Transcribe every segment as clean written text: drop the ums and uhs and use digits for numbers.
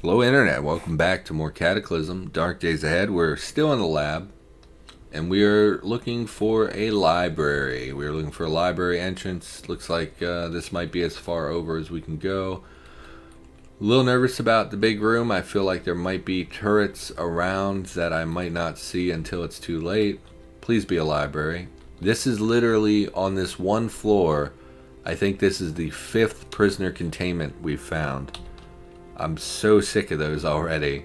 Hello Internet, welcome back to more Cataclysm. Dark days ahead. We're still in the lab, and we are looking for a library. We're looking for a library entrance. Looks like this might be as far over as we can go. A little nervous about the big room. I feel like there might be turrets around that I might not see until it's too late. Please be a library. This is literally on this one floor. I think this is the 5th prisoner containment we've found. I'm so sick of those already.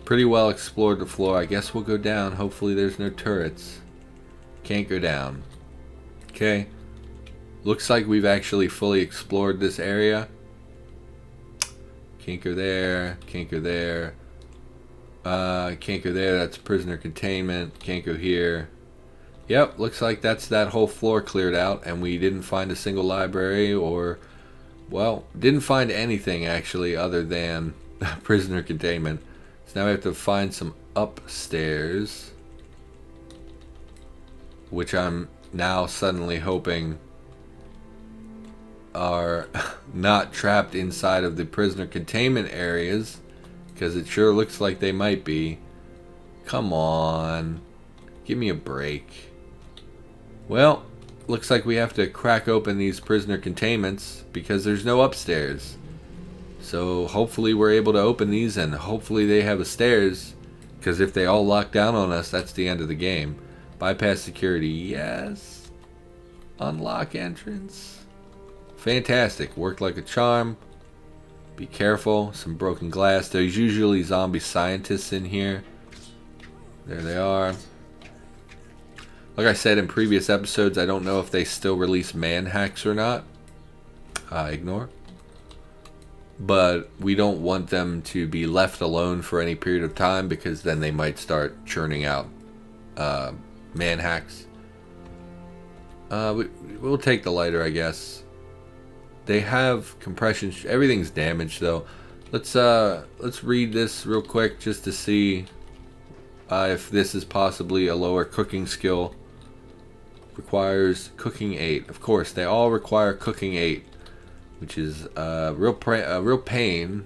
Pretty well explored the floor. I guess we'll go down. Hopefully there's no turrets. Can't go down. Okay. Looks like we've actually fully explored this area. Can't go there. Can't go there. Can't go there. That's prisoner containment. Can't go here. Yep, looks like that's that whole floor cleared out, and we didn't find a single library or... well, didn't find anything actually other than prisoner containment. So now we have to find some upstairs, which I'm now suddenly hoping are not trapped inside of the prisoner containment areas, because it sure looks like they might be. Come on, give me a break. Well, looks like we have to crack open these prisoner containments because there's no upstairs. So hopefully we're able to open these, and hopefully they have a stairs, because if they all lock down on us, that's the end of the game. Bypass security, yes. Unlock entrance. Fantastic, worked like a charm. Be careful, some broken glass. There's usually zombie scientists in here. There they are. Like I said in previous episodes, I don't know if they still release man hacks or not. Ignore. But we don't want them to be left alone for any period of time, because then they might start churning out man hacks. We'll take the lighter, I guess. They have compression. Everything's damaged though. Let's read this real quick just to see if this is possibly a lower cooking skill. Requires cooking 8. Of course, they all require cooking 8, which is a real pain.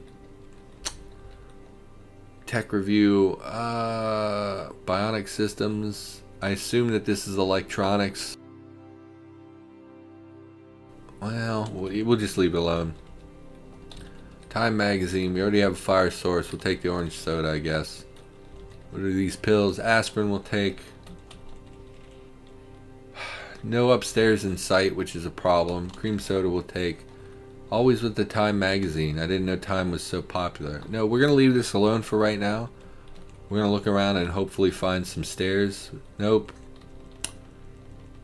Tech review, bionic systems. I assume that this is electronics. Well, we'll just leave it alone. Time magazine. We already have a fire source. We'll take the orange soda, I guess. What are these pills? Aspirin we'll take. No upstairs in sight, which is a problem. Cream soda we'll take. Always with the Time magazine. I didn't know Time was so popular. No, we're going to leave this alone for right now. We're going to look around and hopefully find some stairs. Nope.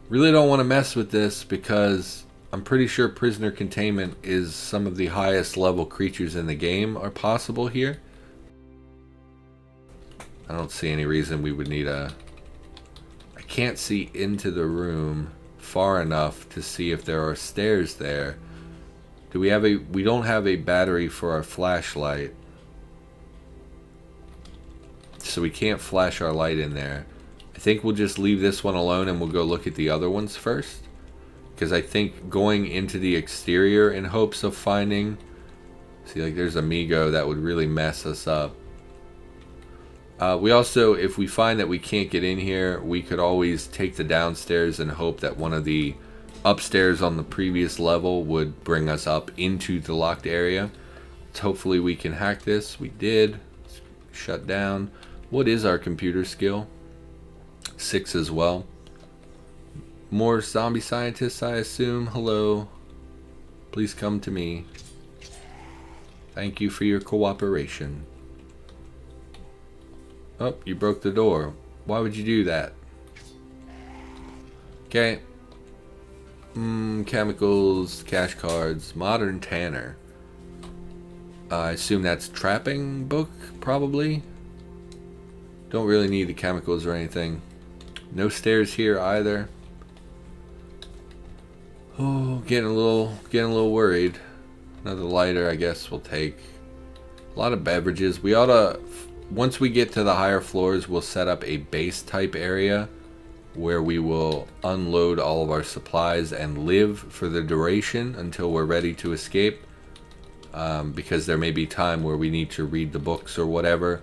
Really don't want to mess with this, because I'm pretty sure prisoner containment is some of the highest level creatures in the game are possible here. I don't see any reason we would need a... I can't see into the room far enough to see if there are stairs there. Do we have a... we don't have a battery for our flashlight, so we can't flash our light in there. I think we'll just leave this one alone and we'll go look at the other ones first, because I think going into the exterior in hopes of finding... see, like there's Amigo, that would really mess us up. We also, if we find that we can't get in here, we could always take the downstairs and hope that one of the upstairs on the previous level would bring us up into the locked area. So hopefully we can hack this. We did. Shut down. What is our computer skill? 6 as well. More zombie scientists, I assume. Hello. Please come to me. Thank you for your cooperation. Oh, you broke the door. Why would you do that? Okay. Chemicals, cash cards, modern tanner. I assume that's trapping book, probably. Don't really need the chemicals or anything. No stairs here either. Oh, getting a little worried. Another lighter, I guess we'll take. A lot of beverages. We ought to... once we get to the higher floors, we'll set up a base type area where we will unload all of our supplies and live for the duration until we're ready to escape. because there may be time where we need to read the books or whatever,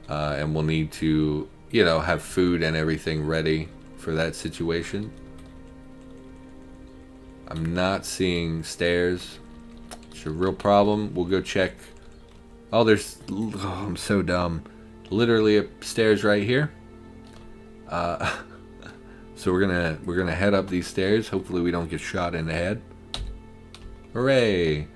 and we'll need to, you know, have food and everything ready for that situation. I'm not seeing stairs. It's a real problem. We'll go check. Oh, there's... Oh, I'm so dumb. Literally stairs right here. So we're gonna head up these stairs. Hopefully we don't get shot in the head. Hooray!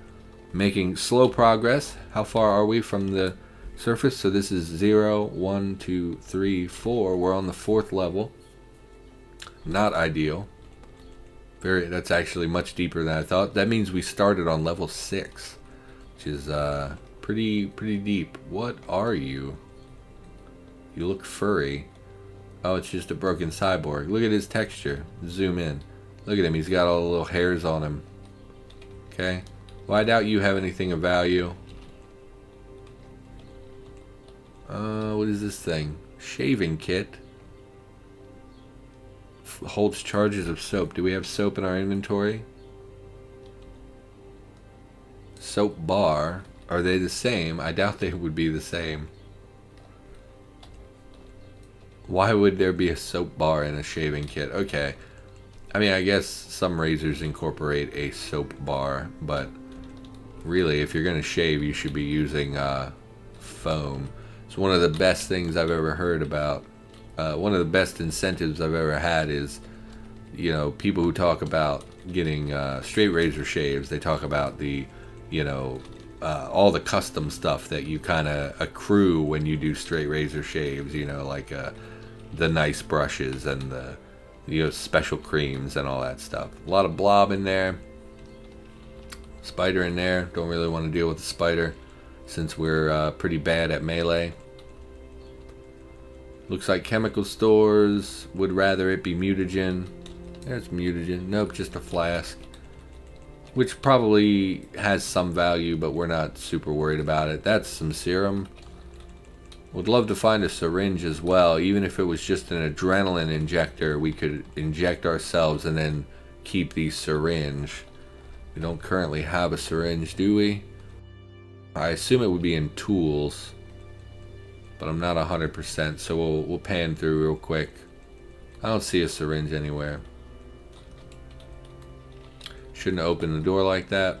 Making slow progress. How far are we from the surface? So this is 0, 1, 2, 3, 4. We're on the 4th level. Not ideal. That's actually much deeper than I thought. That means we started on level 6, which is pretty deep. What are you? You look furry. Oh, it's just a broken cyborg. Look at his texture. Zoom in. Look at him. He's got all the little hairs on him. Okay. Well, I doubt you have anything of value. What is this thing? Shaving kit. Holds charges of soap. Do we have soap in our inventory? Soap bar. Are they the same? I doubt they would be the same. Why would there be a soap bar in a shaving kit? Okay. I mean, I guess some razors incorporate a soap bar, but really, if you're going to shave, you should be using foam. It's one of the best things I've ever heard about. One of the best incentives I've ever had is, you know, people who talk about getting straight razor shaves. They talk about the, you know, all the custom stuff that you kind of accrue when you do straight razor shaves. You know, like the nice brushes and the, you know, special creams and all that stuff. A lot of blob in there. Spider in there. Don't really want to deal with the spider since we're pretty bad at melee. Looks like chemical stores. Would rather it be mutagen. There's mutagen. Nope, just a flask. Which probably has some value, but we're not super worried about it. That's some serum. Would love to find a syringe as well. Even if it was just an adrenaline injector, we could inject ourselves and then keep the syringe. We don't currently have a syringe, do we? I assume it would be in tools, but I'm not 100%, so we'll pan through real quick. I don't see a syringe anywhere. Shouldn't have opened the door like that.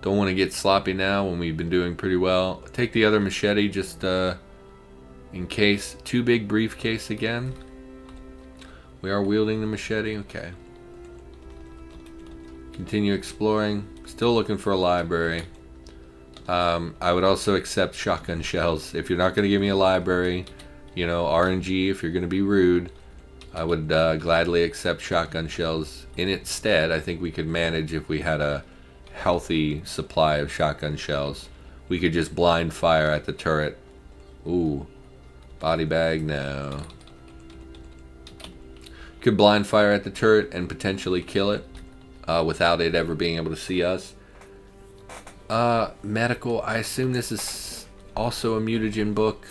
Don't want to get sloppy now when we've been doing pretty well. Take the other machete just in case. Too big briefcase again. We are wielding the machete. Okay. Continue exploring. Still looking for a library. I would also accept shotgun shells. If you're not going to give me a library, you know, RNG, if you're going to be rude, I would gladly accept shotgun shells. In its stead, I think we could manage if we had a healthy supply of shotgun shells. We could just blind fire at the turret. Ooh. Body bag, no. Could blind fire at the turret and potentially kill it without it ever being able to see us. Medical, I assume this is also a mutagen book.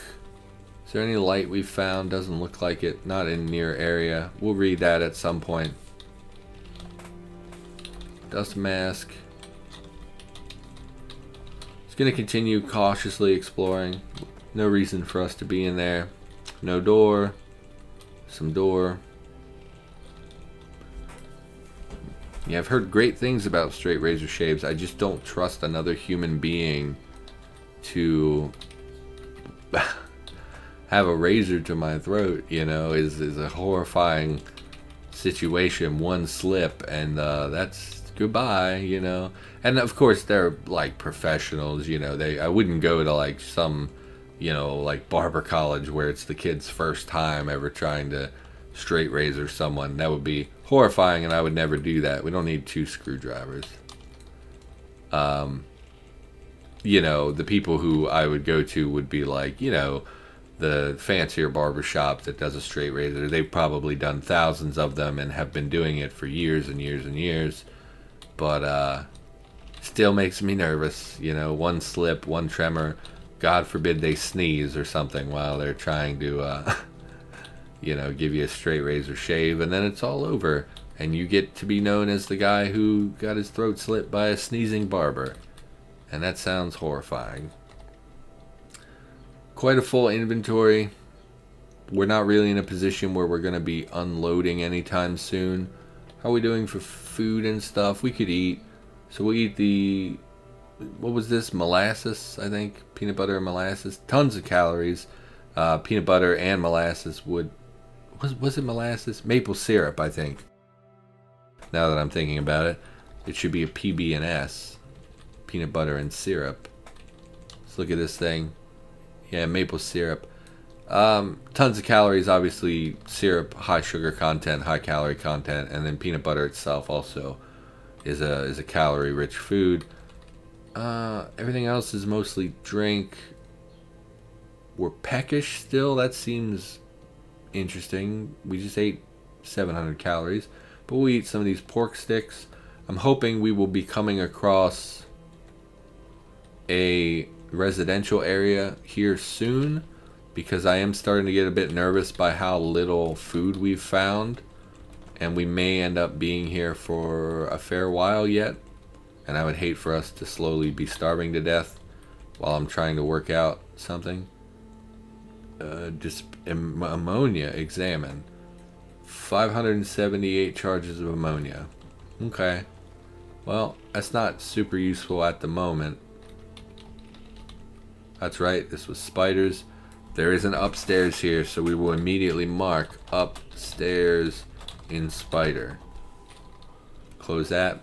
Is there any light we've found? Doesn't look like it. Not in near area. We'll read that at some point. Dust mask. Just gonna continue cautiously exploring. No reason for us to be in there. No door. Some door. Yeah, I've heard great things about straight razor shaves. I just don't trust another human being to have a razor to my throat, you know, is a horrifying situation. One slip and that's goodbye, you know. And of course they're like professionals, you know. I wouldn't go to like some, you know, like barber college where it's the kid's first time ever trying to straight razor someone. That would be horrifying, and I would never do that. We don't need 2 screwdrivers. You know, the people who I would go to would be like, you know, the fancier barber shop that does a straight razor. They've probably done thousands of them and have been doing it for years and years and years. But still makes me nervous. You know, one slip, one tremor. God forbid they sneeze or something while they're trying to you know, give you a straight razor shave, and then it's all over. And you get to be known as the guy who got his throat slit by a sneezing barber. And that sounds horrifying. Quite a full inventory. We're not really in a position where we're going to be unloading anytime soon. How are we doing for food and stuff? We could eat. So we'll eat the... What was this? Molasses, I think. Peanut butter and molasses. Tons of calories. Peanut butter and molasses would... Was it molasses? Maple syrup, I think. Now that I'm thinking about it. It should be a PB and S. Peanut butter and syrup. Let's look at this thing. Yeah, maple syrup. Tons of calories, obviously. Syrup, high sugar content, high calorie content, and then peanut butter itself also is a calorie rich food. Everything else is mostly drink. We're peckish still. That seems interesting. We just ate 700 calories, but we'll eat some of these pork sticks. I'm hoping we will be coming across a residential area here soon, because I am starting to get a bit nervous by how little food we've found, and we may end up being here for a fair while yet, and I would hate for us to slowly be starving to death while I'm trying to work out something. Just ammonia, examine. 578 charges of ammonia. Okay. Well, that's not super useful at the moment. That's right, this was spiders. There is an upstairs here, so we will immediately mark upstairs in spider. Close that.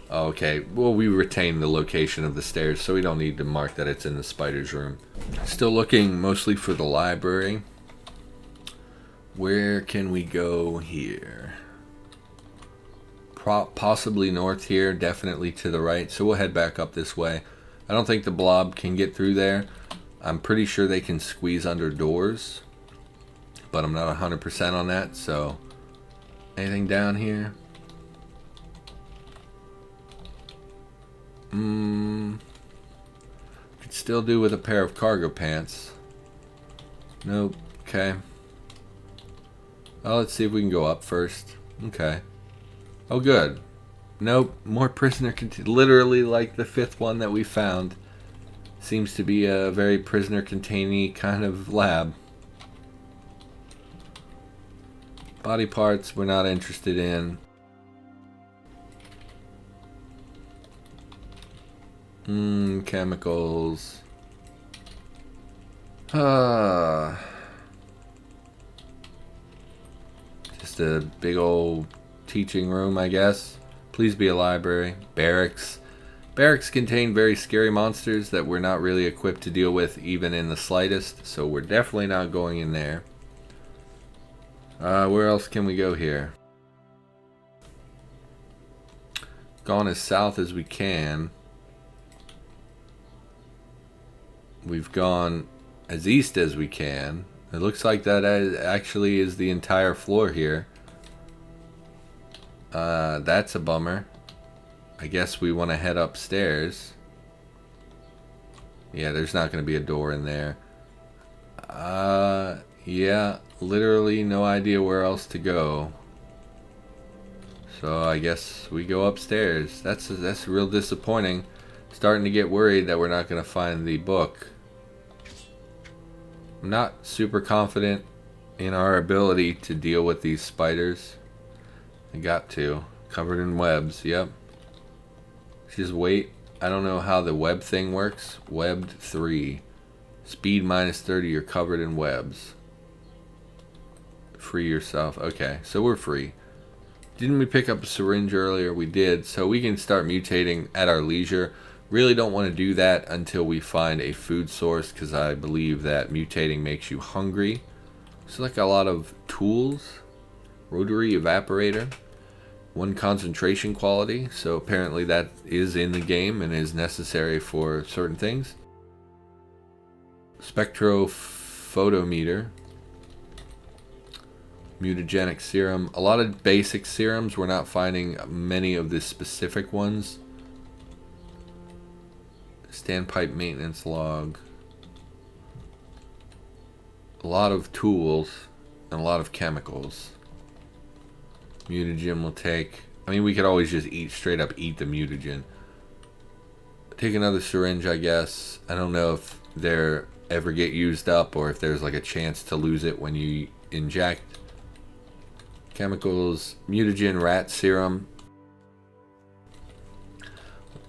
Okay, well, we retain the location of the stairs, so we don't need to mark that it's in the spider's room. Still looking mostly for the library. Where can we go here? Possibly north here, definitely to the right, so we'll head back up this way. I don't think the blob can get through there. I'm pretty sure they can squeeze under doors, but I'm not 100% on that, so... Anything down here? Could still do with a pair of cargo pants. Nope. Okay. Oh, let's see if we can go up first. Okay. Oh, good. Nope. More prisoner literally like the fifth one that we found. Seems to be a very prisoner containing kind of lab. Body parts we're not interested in. Chemicals. Just a big old teaching room, I guess. Please be a library. Barracks. Barracks contain very scary monsters that we're not really equipped to deal with even in the slightest, so we're definitely not going in there. Where else can we go here? Gone as south as we can. We've gone as east as we can. It looks like that actually is the entire floor here. That's a bummer. I guess we want to head upstairs. Yeah, there's not going to be a door in there. Yeah, literally no idea where else to go. So I guess we go upstairs. That's real disappointing. Starting to get worried that we're not going to find the book. I'm not super confident in our ability to deal with these spiders. I got to. Covered in webs, yep. Just wait. I don't know how the web thing works. Webbed 3. Speed minus 30, you're covered in webs. Free yourself. Okay, so we're free. Didn't we pick up a syringe earlier? We did, so we can start mutating at our leisure. Really don't want to do that until we find a food source, because I believe that mutating makes you hungry. So like a lot of tools. Rotary evaporator. 1 concentration quality, so apparently that is in the game and is necessary for certain things. Spectrophotometer. Mutagenic serum. A lot of basic serums. We're not finding many of the specific ones. Standpipe maintenance log. A lot of tools and a lot of chemicals. Mutagen will take. I mean, we could always just straight up eat the mutagen. Take another syringe, I guess. I don't know if they're ever get used up or if there's like a chance to lose it when you inject. Chemicals, mutagen, rat serum.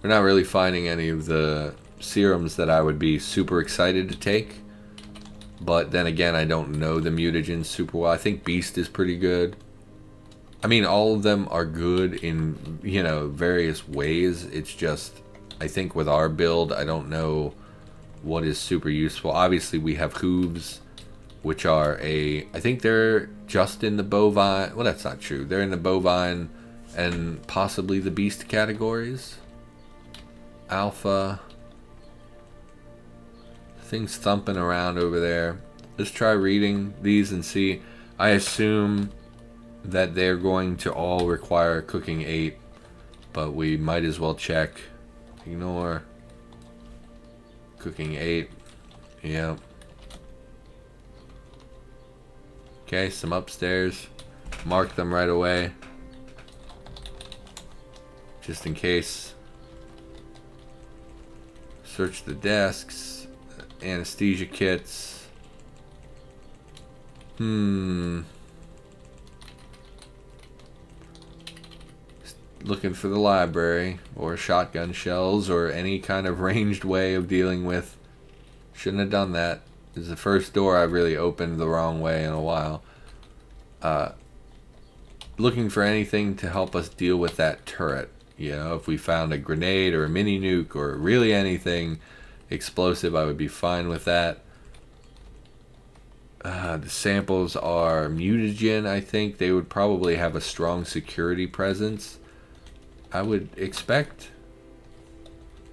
We're not really finding any of the serums that I would be super excited to take. But then again, I don't know the mutagens super well. I think Beast is pretty good. I mean, all of them are good in, you know, various ways. It's just, I think with our build, I don't know what is super useful. Obviously, we have hooves, which are I think they're just in the bovine. Well, that's not true. They're in the bovine and possibly the beast categories. Alpha. Things thumping around over there. Let's try reading these and see. I assume that they're going to all require cooking 8, but we might as well check. Ignore. Cooking 8. Yep. Okay, some upstairs. Mark them right away. Just in case. Search the desks. Anesthesia kits. Looking for the library or shotgun shells or any kind of ranged way of dealing with. Shouldn't have done that. This is the first door I've really opened the wrong way in a while. Looking for anything to help us deal with that turret. You know, if we found a grenade or a mini nuke or really anything explosive, I would be fine with that. The samples are mutagen, I think. They would probably have a strong security presence. I would expect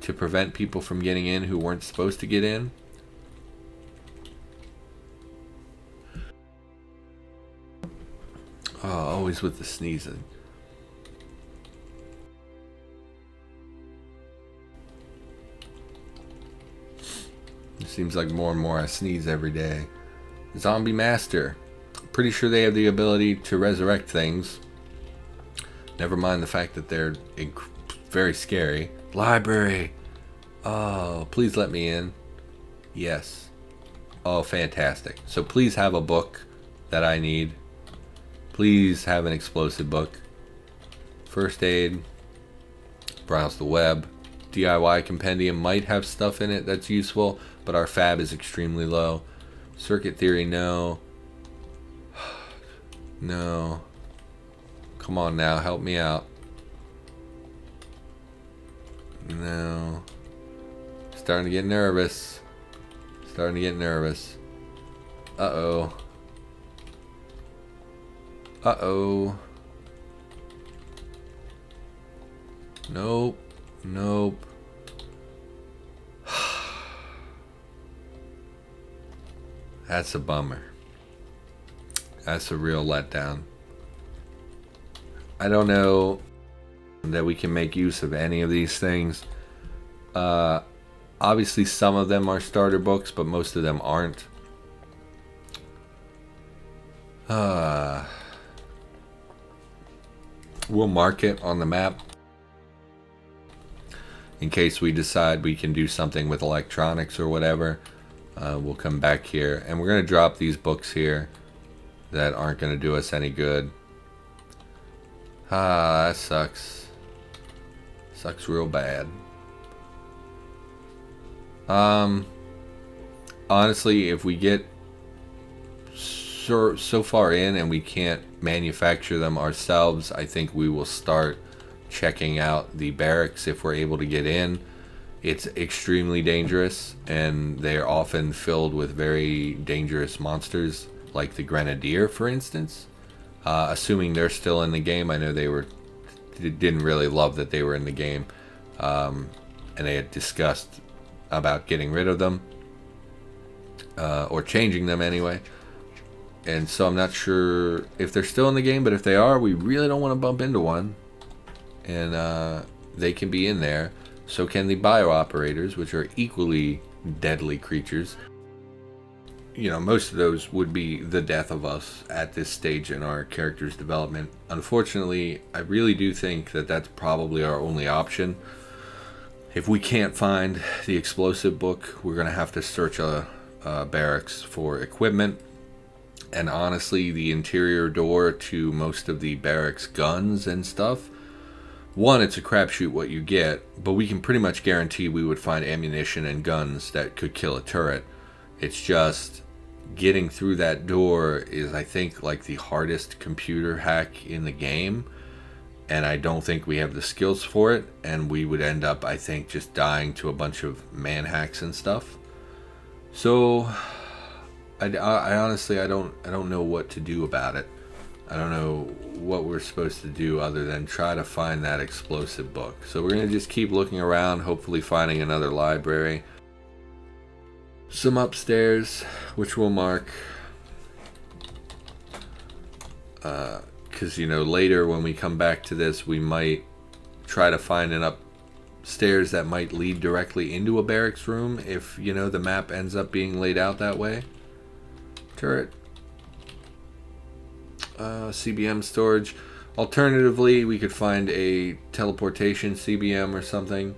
to prevent people from getting in who weren't supposed to get in. Oh, always with the sneezing. It seems like more and more I sneeze every day. Zombie Master. Pretty sure they have the ability to resurrect things. Never mind the fact that they're very scary. Library. Oh, please let me in. Yes. Oh, fantastic. So please have a book that I need. Please have an explosive book. First aid. Browse the web. DIY compendium might have stuff in it that's useful, but our fab is extremely low. Circuit theory, no. No. Come on now, help me out. No. Starting to get nervous. Starting to get nervous. Uh-oh. Uh-oh. Nope. Nope. That's a bummer. That's a real letdown. I don't know that we can make use of any of these things. Obviously some of them are starter books, but most of them aren't. We'll mark it on the map in case we decide we can do something with electronics or whatever. We'll come back here and we're going to drop these books here that aren't going to do us any good. That sucks. Sucks real bad. Honestly, if we get so far in and we can't manufacture them ourselves, I think we will start checking out the barracks if we're able to get in. It's extremely dangerous and they're often filled with very dangerous monsters like the Grenadier, for instance. Assuming they're still in the game. I know they didn't really love that they were in the game, and they had discussed about getting rid of them or changing them anyway. And so I'm not sure if they're still in the game, but if they are, we really don't want to bump into one. And they can be in there. So can the bio operators, which are equally deadly creatures. most of those would be the death of us at this stage in our character's development. Unfortunately, I really do think that that's probably our only option. If we can't find the explosive book, we're going to have to search a barracks for equipment. And honestly, the interior door to most of the barracks guns and stuff, one, it's a crapshoot what you get, but we can pretty much guarantee we would find ammunition and guns that could kill a turret. It's just getting through that door is, I think, like the hardest computer hack in the game. And I don't think we have the skills for it. And we would end up, I think, just dying to a bunch of man hacks and stuff. So I honestly, I don't know what to do about it. I don't know what we're supposed to do other than try to find that explosive book. So we're going to just keep looking around, hopefully finding another library. Some upstairs, which we'll mark. Because, later when we come back to this, we might try to find an upstairs that might lead directly into a barracks room if, the map ends up being laid out that way. Turret. CBM storage. Alternatively, we could find a teleportation CBM or something.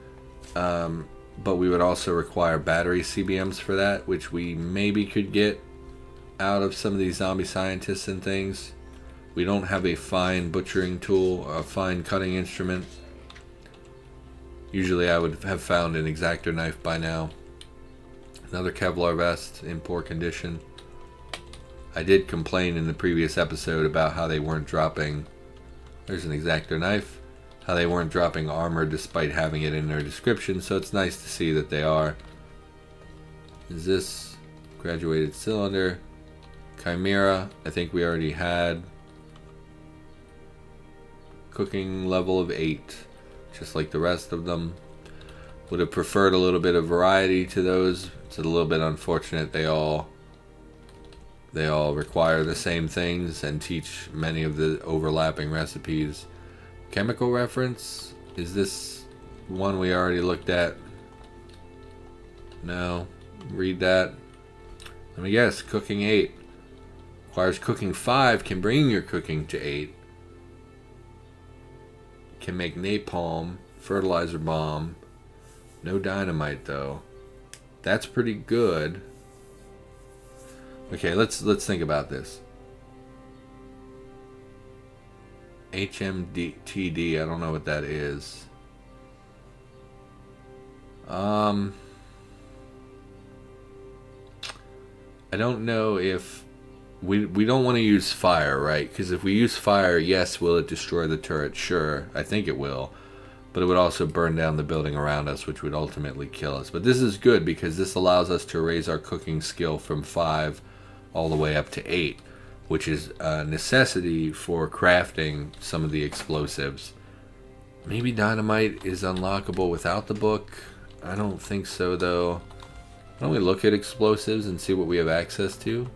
But we would also require battery CBMs for that, which we maybe could get out of some of these zombie scientists and things. We don't have a fine butchering tool or a fine cutting instrument. Usually I would have found an X-Acto knife by now. Another Kevlar vest in poor condition. I did complain in the previous episode about how they weren't dropping... There's an X-Acto knife. How they weren't dropping armor despite having it in their description, so it's nice to see that they are. Is this graduated cylinder? Chimera, I think we already had. Cooking level of 8, just like the rest of them. Would have preferred a little bit of variety to those. It's a little bit unfortunate they all require the same things and teach many of the overlapping recipes. Chemical reference, is this one we already looked at? No. Read that. Let me guess. Cooking 8 requires cooking 5. Can bring your cooking to 8. Can make napalm, fertilizer bomb. No dynamite though. That's pretty good. Okay, let's think about this. HMTD, I don't know what that is. I don't know if we don't want to use fire, right? Because if we use fire, yes, will it destroy the turret? Sure, I think it will. But it would also burn down the building around us, which would ultimately kill us. But this is good because this allows us to raise our cooking skill from 5 all the way up to 8, which is a necessity for crafting some of the explosives. Maybe dynamite is unlockable without the book. I don't think so, though. Why don't we look at explosives and see what we have access to?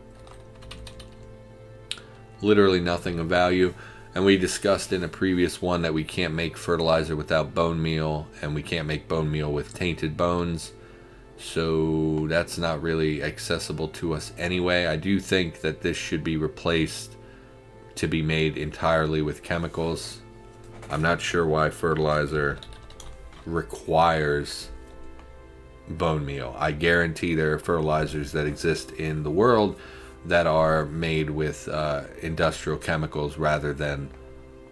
Literally nothing of value. And we discussed in a previous one that we can't make fertilizer without bone meal, and we can't make bone meal with tainted bones. So that's not really accessible to us anyway. I do think that this should be replaced to be made entirely with chemicals. I'm not sure why fertilizer requires bone meal. I guarantee there are fertilizers that exist in the world that are made with industrial chemicals rather than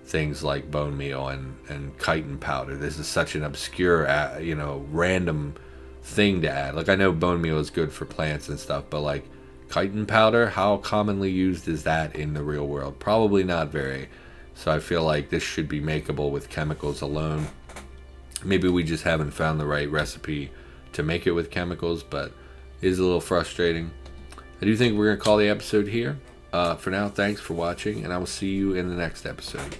things like bone meal and chitin powder. This is such an obscure, random thing to add. Like, I know bone meal is good for plants and stuff, but like chitin powder, how commonly used is that in the real world? Probably not very. So I feel like this should be makeable with chemicals alone. Maybe we just haven't found the right recipe to make it with chemicals, but it is a little frustrating. I do think we're going to call the episode here. For now, thanks for watching, and I will see you in the next episode.